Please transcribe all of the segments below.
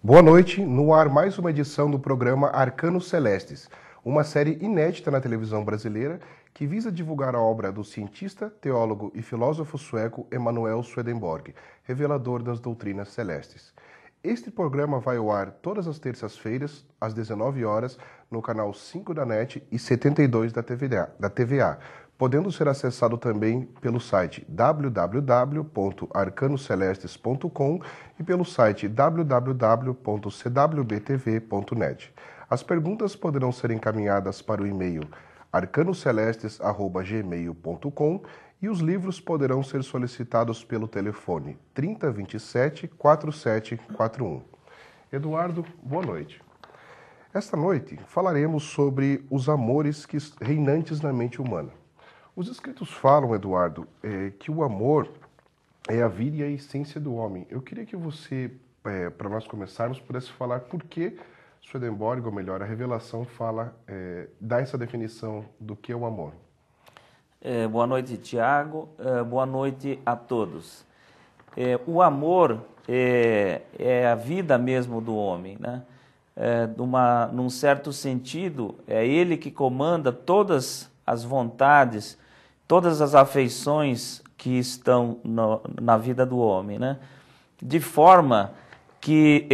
Boa noite, no ar mais uma edição do programa Arcanos Celestes, uma série inédita na televisão brasileira que visa divulgar a obra do cientista, teólogo e filósofo sueco Emanuel Swedenborg, revelador das doutrinas celestes. Este programa vai ao ar todas as terças-feiras, às 19 horas, no canal 5 da NET e 72 da TVA, podendo ser acessado também pelo site www.arcanocelestes.com e pelo site www.cwbtv.net. As perguntas poderão ser encaminhadas para o e-mail arcanocelestes@gmail.com e os livros poderão ser solicitados pelo telefone 3027-4741. Eduardo, boa noite. Esta noite falaremos sobre os amores reinantes na mente humana. Os escritos falam, Eduardo, que o amor é a vida e a essência do homem. Eu queria que você, para nós começarmos, pudesse falar por que Swedenborg, ou melhor, a revelação dá essa definição do que é o amor. Boa noite, Tiago. Boa noite a todos. O amor é a vida mesmo do homem, né? Num certo sentido, é ele que comanda todas as vontades, todas as afeições que estão na vida do homem, né? De forma que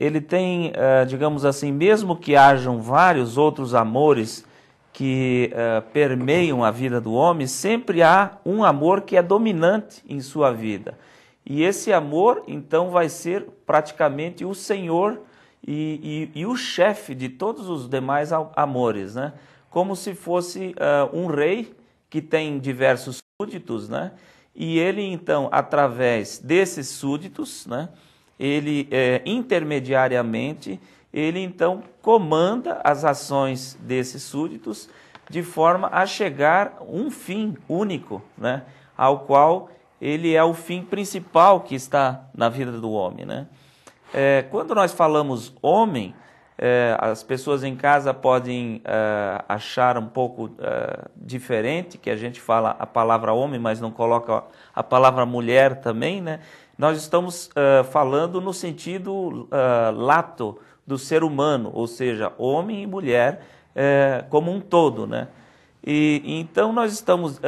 ele tem, digamos assim, mesmo que hajam vários outros amores que permeiam a vida do homem, sempre há um amor que é dominante em sua vida. E esse amor, então, vai ser praticamente o senhor e o chefe de todos os demais amores, né? Como se fosse um rei que tem diversos súditos, né? E ele, então, através desses súditos, né? Ele, intermediariamente, ele, então, comanda as ações desses súditos de forma a chegar a um fim único, né? Ao qual ele é o fim principal que está na vida do homem, né? Quando nós falamos homem, as pessoas em casa podem achar um pouco diferente, que a gente fala a palavra homem, mas não coloca a palavra mulher também, né? Nós estamos falando no sentido lato do ser humano, ou seja, homem e mulher como um todo, né? E então nós estamos,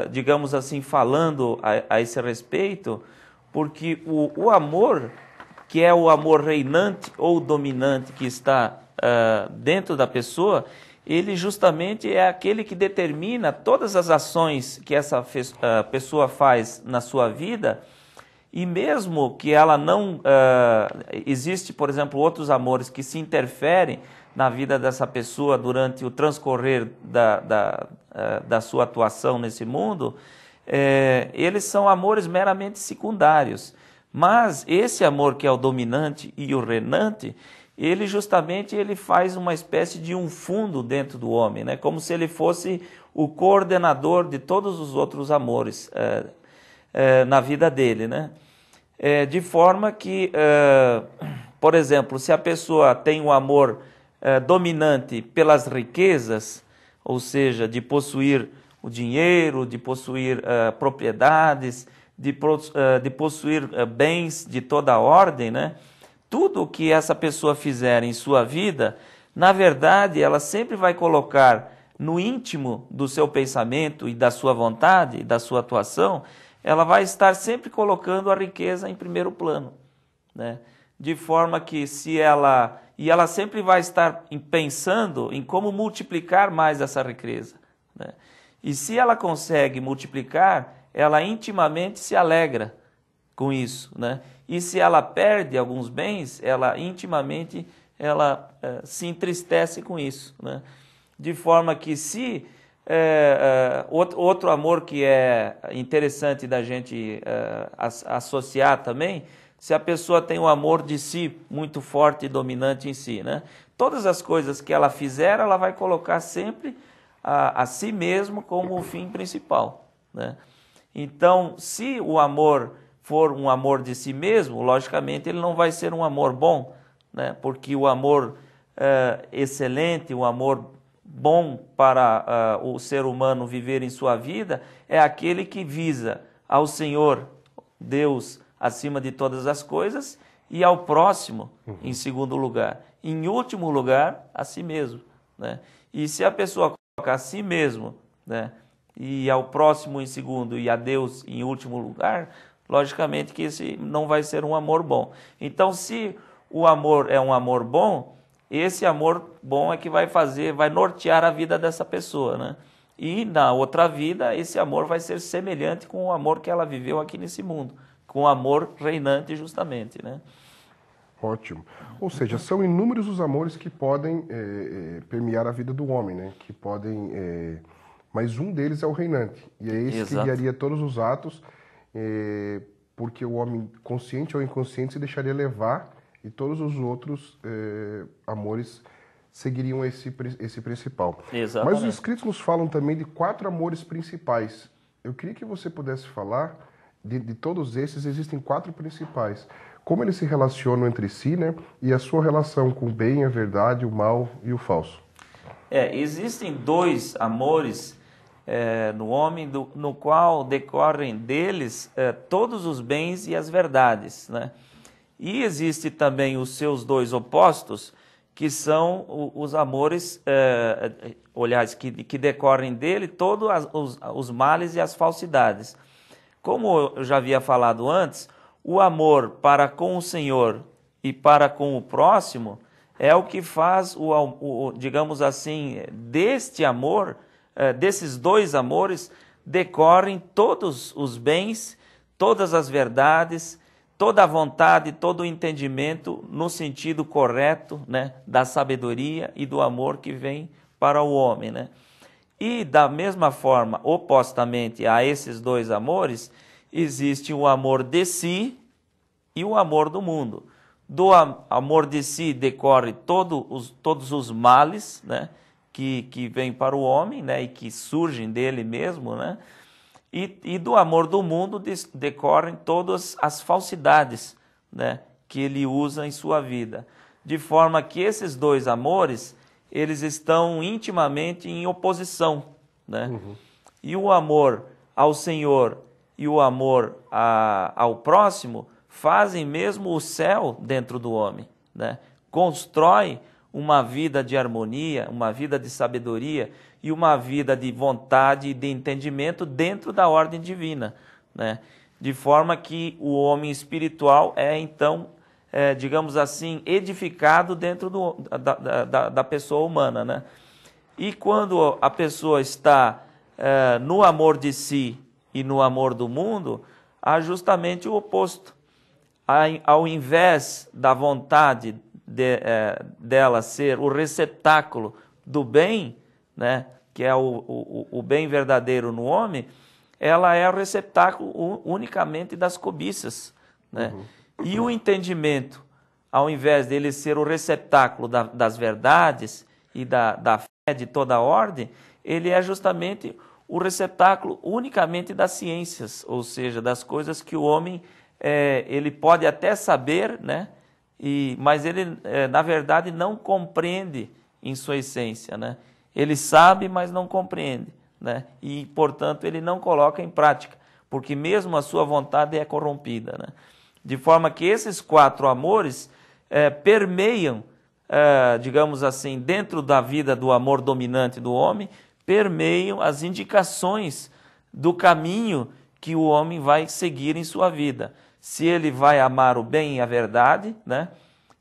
digamos assim, falando a esse respeito, porque o amor, que é o amor reinante ou dominante que está dentro da pessoa, ele justamente é aquele que determina todas as ações que essa pessoa faz na sua vida. E mesmo que ela não... existe, por exemplo, outros amores que se interferem na vida dessa pessoa durante o transcorrer da sua atuação nesse mundo, eles são amores meramente secundários. Mas esse amor que é o dominante e o reinante, ele justamente faz uma espécie de um fundo dentro do homem, né? Como se ele fosse o coordenador de todos os outros amores na vida dele, né? De forma que, por exemplo, se a pessoa tem um amor dominante pelas riquezas, ou seja, de possuir o dinheiro, de possuir propriedades, de possuir bens de toda a ordem, né? Tudo o que essa pessoa fizer em sua vida, na verdade, ela sempre vai colocar no íntimo do seu pensamento e da sua vontade, da sua atuação, ela vai estar sempre colocando a riqueza em primeiro plano, né? De forma que ela sempre vai estar pensando em como multiplicar mais essa riqueza, né? E se ela consegue multiplicar, ela intimamente se alegra com isso, né? E se ela perde alguns bens, ela intimamente se entristece com isso, né? De forma que se... outro amor que é interessante da gente associar também, se a pessoa tem um amor de si muito forte e dominante em si, né? Todas as coisas que ela fizer, ela vai colocar sempre a si mesmo como o fim principal, né? Então, se o amor for um amor de si mesmo, logicamente ele não vai ser um amor bom, né? Porque o amor excelente, o amor bom para o ser humano viver em sua vida é aquele que visa ao Senhor, Deus, acima de todas as coisas, e ao próximo em segundo lugar. Em último lugar, a si mesmo, né? E se a pessoa coloca a si mesmo, né, e ao próximo em segundo e a Deus em último lugar, logicamente que esse não vai ser um amor bom. Então, se o amor é um amor bom, esse amor bom é que vai nortear a vida dessa pessoa, né? E na outra vida, esse amor vai ser semelhante com o amor que ela viveu aqui nesse mundo, com o amor reinante justamente, né? Ótimo. Ou seja, são inúmeros os amores que podem permear a vida do homem, né? Que podem, mas um deles é o reinante. E é esse que guiaria todos os atos, porque o homem, consciente ou inconsciente, se deixaria levar e todos os outros amores seguiriam esse principal. Exatamente. Mas os escritos nos falam também de 4 amores principais. Eu queria que você pudesse falar de todos esses, existem 4 principais. Como eles se relacionam entre si, né? E a sua relação com o bem, a verdade, o mal e o falso. Existem 2 amores no homem, no qual decorrem deles todos os bens e as verdades, né? E existe também os seus 2 opostos, que são os amores, aliás, que decorrem dele todos os males e as falsidades. Como eu já havia falado antes, o amor para com o Senhor e para com o próximo é o que faz, digamos assim, deste amor, desses 2 amores, decorrem todos os bens, todas as verdades, toda a vontade, todo o entendimento no sentido correto, né, da sabedoria e do amor que vem para o homem, né? E da mesma forma, opostamente a esses 2 amores, existe o amor de si e o amor do mundo. Do amor de si decorre todos os males, né, que vêm para o homem, né, e que surgem dele mesmo, né? E do amor do mundo decorrem todas as falsidades, né, que ele usa em sua vida. De forma que esses 2 amores, eles estão intimamente em oposição, né? E o amor ao Senhor e o amor ao próximo fazem mesmo o céu dentro do homem, né? Constrói uma vida de harmonia, uma vida de sabedoria e uma vida de vontade e de entendimento dentro da ordem divina, né? De forma que o homem espiritual então, digamos assim, edificado dentro da pessoa humana, né? E quando a pessoa está no amor de si e no amor do mundo, há justamente o oposto. Ao invés da vontade dela ser o receptáculo do bem, né, que é o bem verdadeiro no homem, ela é o receptáculo unicamente das cobiças, né? E o entendimento, ao invés dele ser o receptáculo das verdades e da fé de toda a ordem, ele é justamente o receptáculo unicamente das ciências, ou seja, das coisas que o homem ele pode até saber, né? Mas ele, na verdade, não compreende em sua essência, né? Ele sabe, mas não compreende, né? E, portanto, ele não coloca em prática, porque mesmo a sua vontade é corrompida, né? De forma que esses 4 amores permeiam, digamos assim, dentro da vida do amor dominante do homem, permeiam as indicações do caminho que o homem vai seguir em sua vida. Se ele vai amar o bem e a verdade, né?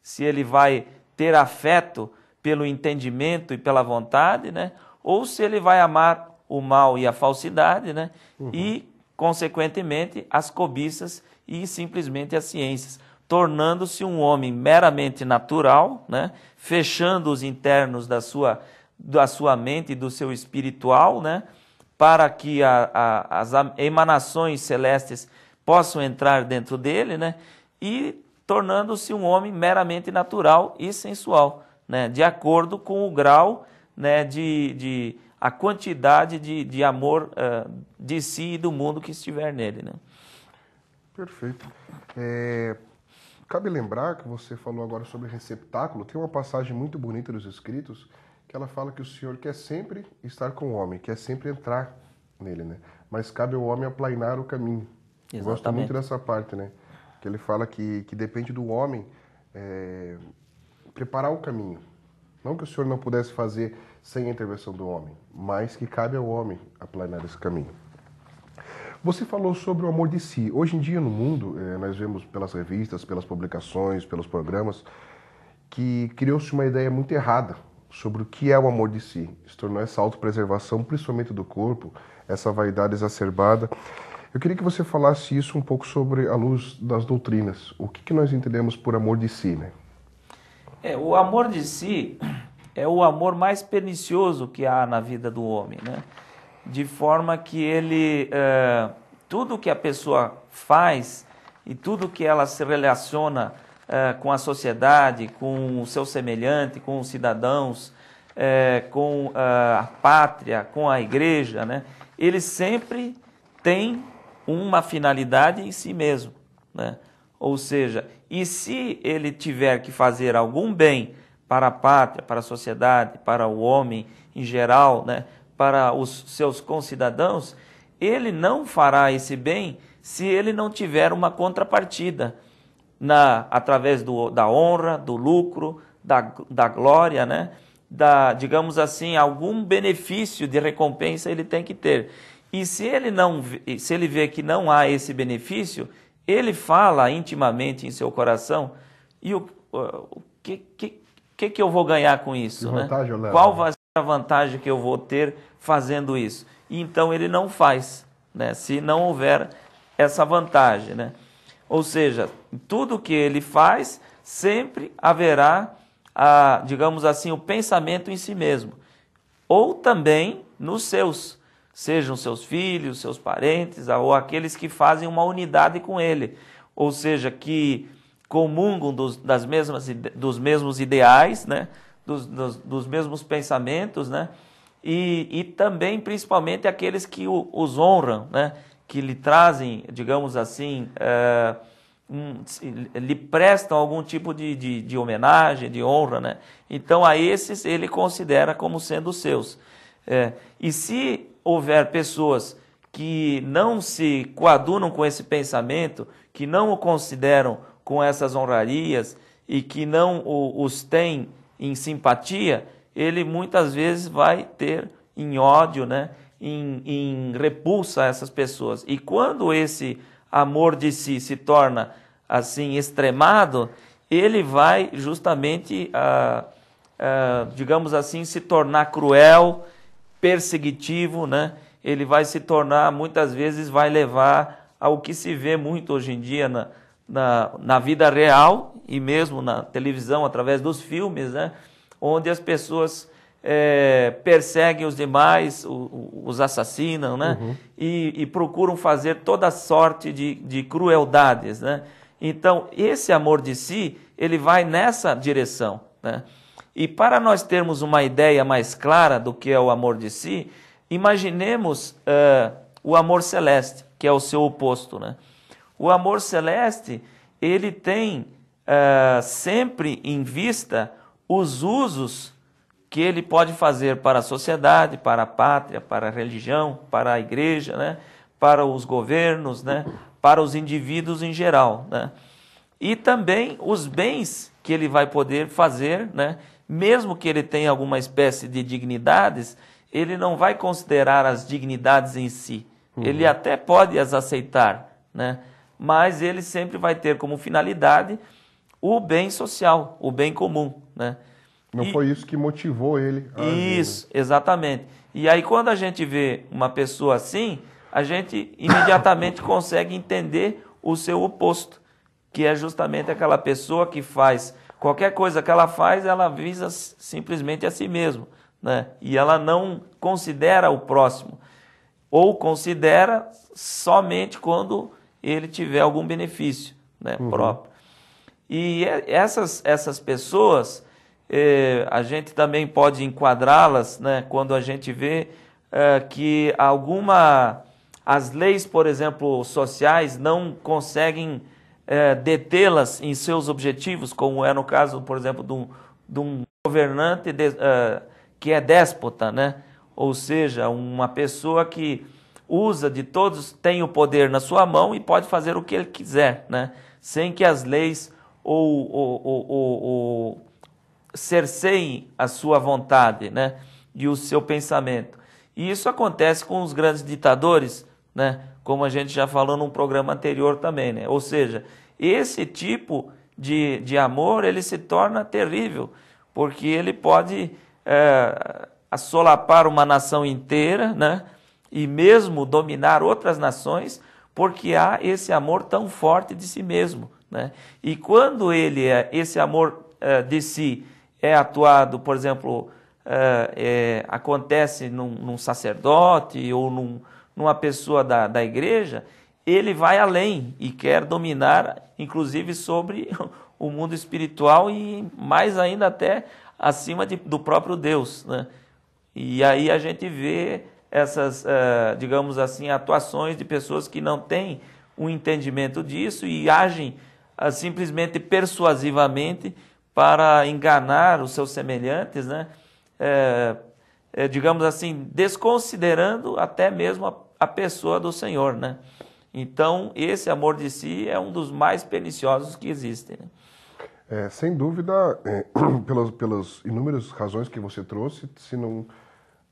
Se ele vai ter afeto pelo entendimento e pela vontade, né? Ou se ele vai amar o mal e a falsidade, né? E, consequentemente, as cobiças e simplesmente as ciências, tornando-se um homem meramente natural, né? Fechando os internos da sua mente e do seu espiritual, né? Para que as emanações celestes possam entrar dentro dele, né? E tornando-se um homem meramente natural e sensual, né? De acordo com o grau, né? A quantidade de amor de si e do mundo que estiver nele, né? Perfeito. Cabe lembrar que você falou agora sobre receptáculo. Tem uma passagem muito bonita dos Escritos que ela fala que o Senhor quer sempre estar com o homem, quer sempre entrar nele, né? Mas cabe ao homem aplainar o caminho. Eu gosto muito dessa parte, né? que ele fala que depende do homem preparar o caminho. Não que o Senhor não pudesse fazer sem a intervenção do homem, mas que cabe ao homem aplanar esse caminho. Você falou sobre o amor de si. Hoje em dia no mundo, nós vemos pelas revistas, pelas publicações, pelos programas, que criou-se uma ideia muito errada sobre o que é o amor de si. Se tornou essa autopreservação, principalmente do corpo, essa vaidade exacerbada. Eu queria que você falasse isso um pouco sobre a luz das doutrinas. O que nós entendemos por amor de si, né? O amor de si é o amor mais pernicioso que há na vida do homem, né? De forma que ele, tudo que a pessoa faz e tudo que ela se relaciona com a sociedade, com o seu semelhante, com os cidadãos, com a pátria, com a igreja, né? Ele sempre tem uma finalidade em si mesmo, né? Ou seja, e se ele tiver que fazer algum bem para a pátria, para a sociedade, para o homem em geral, né? Para os seus concidadãos, ele não fará esse bem se ele não tiver uma contrapartida através da honra, do lucro, da glória, né? Digamos assim, algum benefício de recompensa ele tem que ter. E se ele vê que não há esse benefício, ele fala intimamente em seu coração, e o que eu vou ganhar com isso? Né? Qual vai ser a vantagem que eu vou ter fazendo isso? E então ele não faz, né? Se não houver essa vantagem, né? Ou seja, tudo que ele faz, sempre haverá, digamos assim, o pensamento em si mesmo. Ou também nos seus, sejam seus filhos, seus parentes, ou aqueles que fazem uma unidade com ele. Ou seja, que comungam dos mesmos ideais, né? dos mesmos pensamentos, né? E também, principalmente, aqueles que os honram, né? Que lhe trazem, digamos assim, lhe prestam algum tipo de homenagem, de honra, né? Então, a esses ele considera como sendo seus. E se houver pessoas que não se coadunam com esse pensamento, que não o consideram com essas honrarias e que não os têm em simpatia, ele muitas vezes vai ter em ódio, né? Em repulsa a essas pessoas. E quando esse amor de si se torna assim extremado, ele vai justamente, digamos assim, se tornar cruel, perseguitivo, né? Ele vai se tornar, muitas vezes, vai levar ao que se vê muito hoje em dia na vida real e mesmo na televisão, através dos filmes, né? Onde as pessoas perseguem os demais, os assassinam, né? Uhum. E procuram fazer toda sorte de crueldades, né? Então, esse amor de si, ele vai nessa direção, né? E para nós termos uma ideia mais clara do que é o amor de si, imaginemos o amor celeste, que é o seu oposto, né? O amor celeste, ele tem sempre em vista os usos que ele pode fazer para a sociedade, para a pátria, para a religião, para a igreja, né? Para os governos, né? Para os indivíduos em geral, né? E também os bens que ele vai poder fazer, né? Mesmo que ele tenha alguma espécie de dignidades, ele não vai considerar as dignidades em si. Uhum. Ele até pode as aceitar, né? Mas ele sempre vai ter como finalidade o bem social, o bem comum, né? Não foi isso que motivou ele a agir, Isso, né? Exatamente. E aí quando a gente vê uma pessoa assim, a gente imediatamente consegue entender o seu oposto, que é justamente aquela pessoa que faz qualquer coisa que ela faz, ela visa simplesmente a si mesma, né? E ela não considera o próximo, ou considera somente quando ele tiver algum benefício, né, próprio. E essas pessoas, a gente também pode enquadrá-las, né, quando a gente vê que as leis, por exemplo, sociais, não conseguem detê-las em seus objetivos, como é no caso, por exemplo, de um governante que é déspota, né? Ou seja, uma pessoa que usa de todos, tem o poder na sua mão e pode fazer o que ele quiser, né? sem que as leis ou cerceiem a sua vontade, né? E o seu pensamento. E isso acontece com os grandes ditadores, né? Como a gente já falou num programa anterior também, né? Ou seja, esse tipo de amor, ele se torna terrível, porque ele pode assolapar uma nação inteira, né? E mesmo dominar outras nações, porque há esse amor tão forte de si mesmo, né? E quando esse amor de si é atuado, por exemplo, acontece num sacerdote ou numa pessoa da igreja, ele vai além e quer dominar, inclusive, sobre o mundo espiritual e mais ainda até acima do próprio Deus, né? E aí a gente vê essas, digamos assim, atuações de pessoas que não têm um entendimento disso e agem simplesmente persuasivamente para enganar os seus semelhantes, né? Digamos assim, desconsiderando até mesmo a pessoa do Senhor, né? Então, esse amor de si é um dos mais perniciosos que existem, né? Sem dúvida, pelas inúmeras razões que você trouxe, se não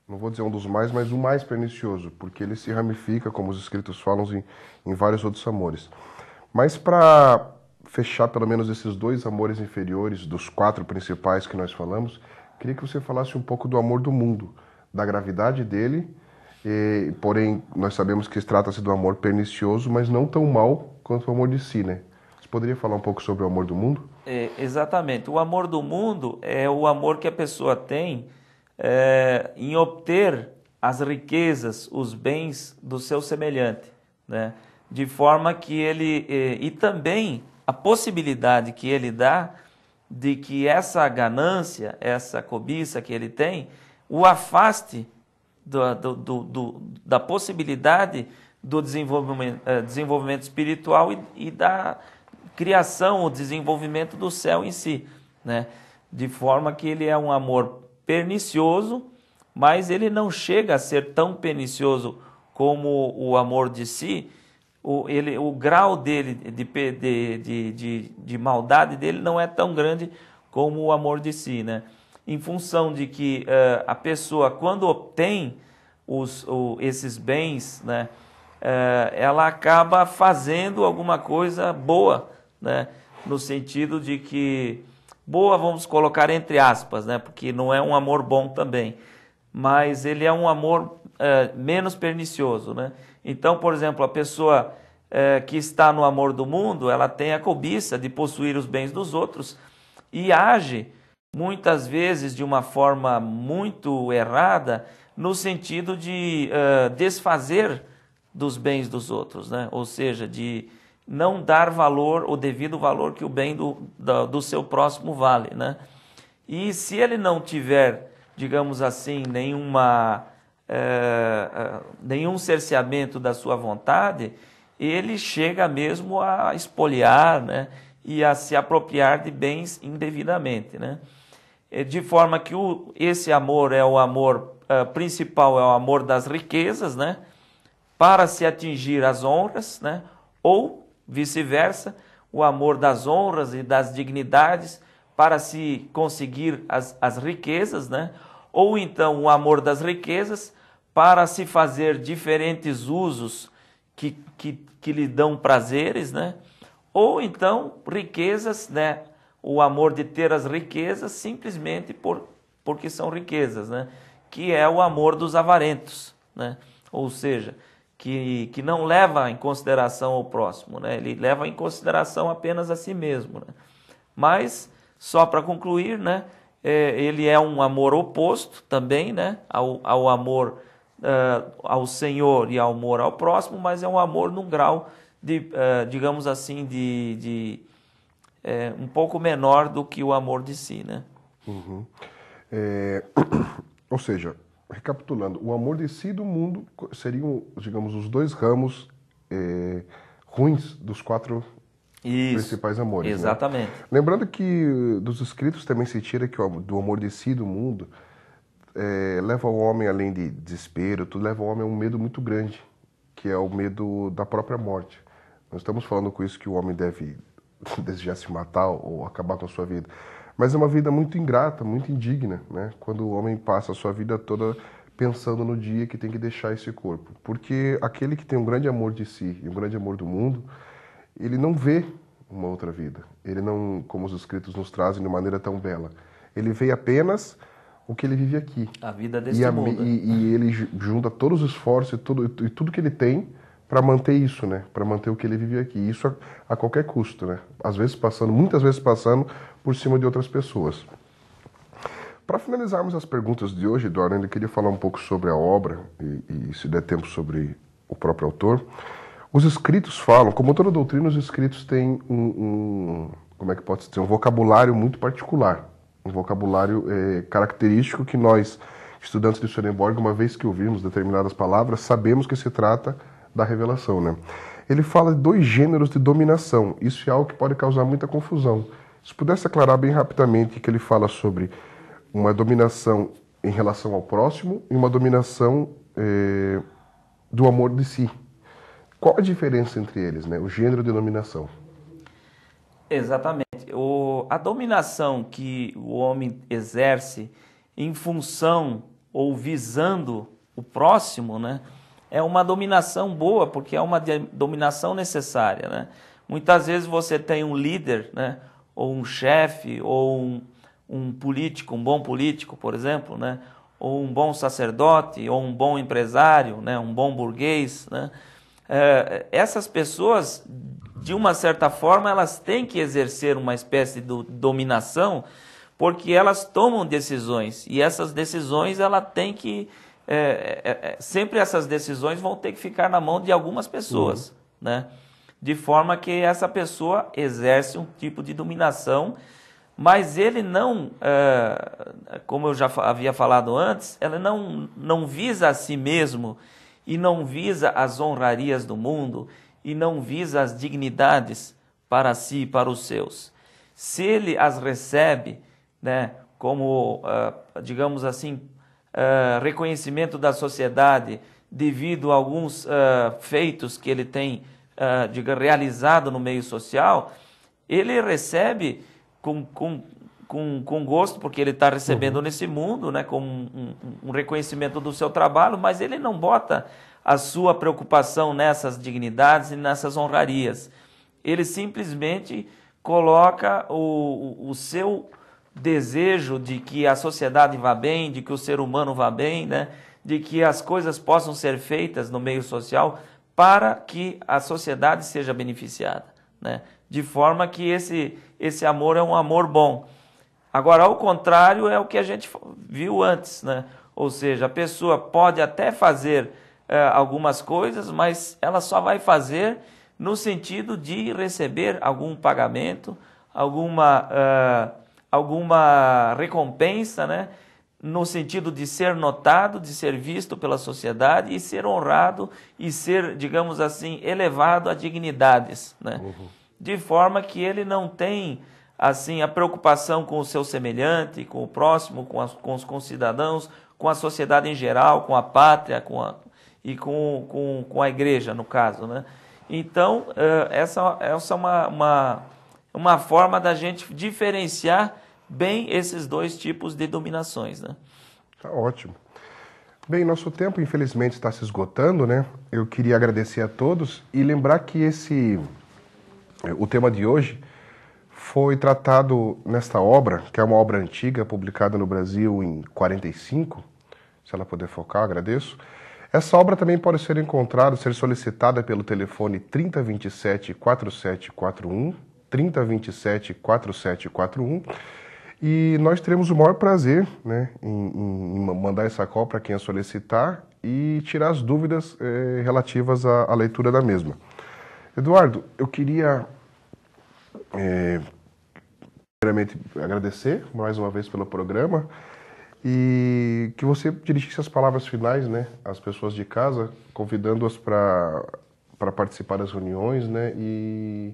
vou dizer um dos mais, mas o mais pernicioso, porque ele se ramifica, como os escritos falam, em vários outros amores. Mas para fechar pelo menos esses dois amores inferiores, dos 4 principais que nós falamos, queria que você falasse um pouco do amor do mundo, da gravidade dele, porém nós sabemos que trata-se do amor pernicioso, mas não tão mal quanto o amor de si, né? Você poderia falar um pouco sobre o amor do mundo? Exatamente. O amor do mundo é o amor que a pessoa tem em obter as riquezas, os bens do seu semelhante, né? De forma que ele... e também a possibilidade que ele dá de que essa ganância, essa cobiça que ele tem, o afaste da possibilidade do desenvolvimento espiritual e da criação, o desenvolvimento do céu em si, né? De forma que ele é um amor pernicioso, mas ele não chega a ser tão pernicioso como o amor de si. O grau dele de maldade dele não é tão grande como o amor de si, né? Em função de que a pessoa, quando obtém esses bens, né, ela acaba fazendo alguma coisa boa, né? No sentido de que, boa vamos colocar entre aspas, né? Porque não é um amor bom também, mas ele é um amor menos pernicioso, né? Então, por exemplo, a pessoa que está no amor do mundo, ela tem a cobiça de possuir os bens dos outros e age muitas vezes de uma forma muito errada, no sentido de desfazer dos bens dos outros, né? Ou seja, de não dar valor, o devido valor que o bem do seu próximo vale, né? E se ele não tiver, digamos assim, nenhum cerceamento da sua vontade, ele chega mesmo a espoliar, né? E a se apropriar de bens indevidamente, né? De forma que esse amor é o amor principal, é o amor das riquezas, né? Para se atingir as honras, né? Ou vice-versa, o amor das honras e das dignidades para se conseguir as riquezas, né? Ou então o amor das riquezas para se fazer diferentes usos que lhe dão prazeres, né? Ou então riquezas, né? O amor de ter as riquezas simplesmente porque são riquezas, né? Que é o amor dos avarentos, né? Ou seja, que não leva em consideração o próximo, né? Ele leva em consideração apenas a si mesmo, né? Mas, só para concluir, né? Ele é um amor oposto também, né? Ao amor ao Senhor e ao amor ao próximo, mas é um amor num grau digamos assim, um pouco menor do que o amor de si, né? Uhum. Ou seja, recapitulando, o amor de si e do mundo seriam, digamos, os 2 ramos ruins dos 4 principais amores. Exatamente. Né? Lembrando que dos escritos também se tira que do amor de si e do mundo leva o homem, além de desespero, tudo leva o homem a um medo muito grande, que é o medo da própria morte. Nós estamos falando com isso que o homem deve desejar se matar ou acabar com a sua vida. Mas é uma vida muito ingrata, muito indigna, né? Quando o homem passa a sua vida toda pensando no dia que tem que deixar esse corpo. Porque aquele que tem um grande amor de si e um grande amor do mundo, ele não vê uma outra vida. Ele não, como os escritos nos trazem de maneira tão bela, ele vê apenas o que ele vive aqui. A vida deste mundo. E ele junta todos os esforços e tudo que ele tem para manter isso, né? Para manter o que ele vive aqui. Isso a qualquer custo, né? Muitas vezes passando por cima de outras pessoas. Para finalizarmos as perguntas de hoje, Eduardo, eu ainda queria falar um pouco sobre a obra e se der tempo, sobre o próprio autor. Os escritos falam, como toda doutrina, os escritos têm como é que pode dizer, um vocabulário muito particular, um vocabulário característico que nós, estudantes de Swedenborg, uma vez que ouvimos determinadas palavras, sabemos que se trata da revelação, né? Ele fala de 2 gêneros de dominação. Isso é algo que pode causar muita confusão. Se pudesse aclarar bem rapidamente que ele fala sobre uma dominação em relação ao próximo e uma dominação do amor de si. Qual a diferença entre eles, né? O gênero de dominação. Exatamente. A dominação que o homem exerce em função ou visando o próximo, né, é uma dominação boa, porque é uma dominação necessária, né? Muitas vezes você tem um líder, né, ou um chefe, ou um político, um bom político, por exemplo, né, ou um bom sacerdote, ou um bom empresário, né, um bom burguês, né? Essas pessoas, de uma certa forma, elas têm que exercer uma espécie de dominação, porque elas tomam decisões, e essas decisões, ela tem que sempre essas decisões vão ter que ficar na mão de algumas pessoas, né? De forma que essa pessoa exerce um tipo de dominação, mas ele não, como eu já havia falado antes, ela não visa a si mesmo e não visa as honrarias do mundo e não visa as dignidades para si e para os seus. Se ele as recebe, né, como, digamos assim, reconhecimento da sociedade devido a alguns feitos que ele tem realizado no meio social, ele recebe com gosto, porque ele está recebendo nesse mundo, né, com um reconhecimento do seu trabalho, mas ele não bota a sua preocupação nessas dignidades e nessas honrarias. Ele simplesmente coloca o seu desejo de que a sociedade vá bem, de que o ser humano vá bem, né, de que as coisas possam ser feitas no meio social para que a sociedade seja beneficiada, né, de forma que esse amor é um amor bom. Agora, ao contrário, é o que a gente viu antes, né? Ou seja, a pessoa pode até fazer algumas coisas, mas ela só vai fazer no sentido de receber algum pagamento, alguma recompensa, né? No sentido de ser notado, de ser visto pela sociedade e ser honrado e ser, digamos assim, elevado a dignidades, né? De forma que ele não tem assim a preocupação com o seu semelhante, com o próximo, com os concidadãos, com a sociedade em geral, com a pátria, e com a igreja, no caso, né? Então, essa é uma forma da gente diferenciar bem esses 2 tipos de dominações, né? Tá ótimo. Bem, nosso tempo, infelizmente, está se esgotando, né? Eu queria agradecer a todos e lembrar que o tema de hoje foi tratado nesta obra, que é uma obra antiga, publicada no Brasil em 45. Se ela puder focar, agradeço. Essa obra também pode ser encontrada, ser solicitada pelo telefone 3027-4741, 3027-4741, e nós teremos o maior prazer, né, em mandar essa cópia para quem a solicitar e tirar as dúvidas relativas à leitura da mesma. Eduardo, eu queria primeiramente agradecer mais uma vez pelo programa e que você dirigisse as palavras finais, né, às pessoas de casa, convidando-as para participar das reuniões, né, e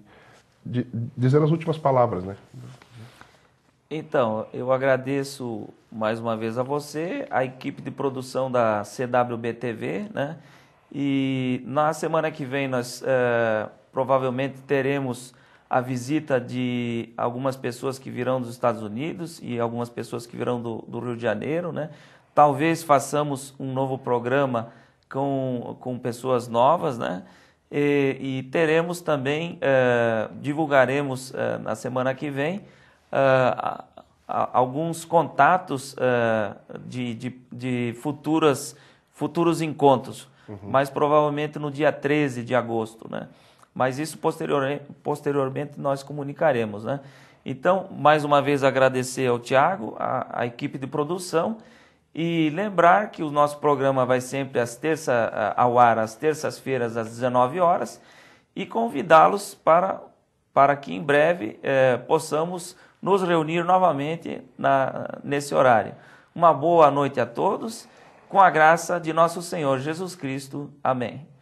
dizendo as últimas palavras, né. Então, eu agradeço mais uma vez a você, a equipe de produção da CWB TV, né, e na semana que vem nós provavelmente teremos a visita de algumas pessoas que virão dos Estados Unidos e algumas pessoas que virão do Rio de Janeiro, né? Talvez façamos um novo programa com pessoas novas, né? E teremos também, divulgaremos na semana que vem alguns contatos de futuros encontros, mas provavelmente no dia 13 de agosto, né? Mas isso posteriormente nós comunicaremos, né? Então, mais uma vez agradecer ao Tiago, a equipe de produção, e lembrar que o nosso programa vai sempre ao ar às terças-feiras às 19 horas e convidá-los para que em breve possamos nos reunir novamente nesse horário. Uma boa noite a todos, com a graça de nosso Senhor Jesus Cristo. Amém.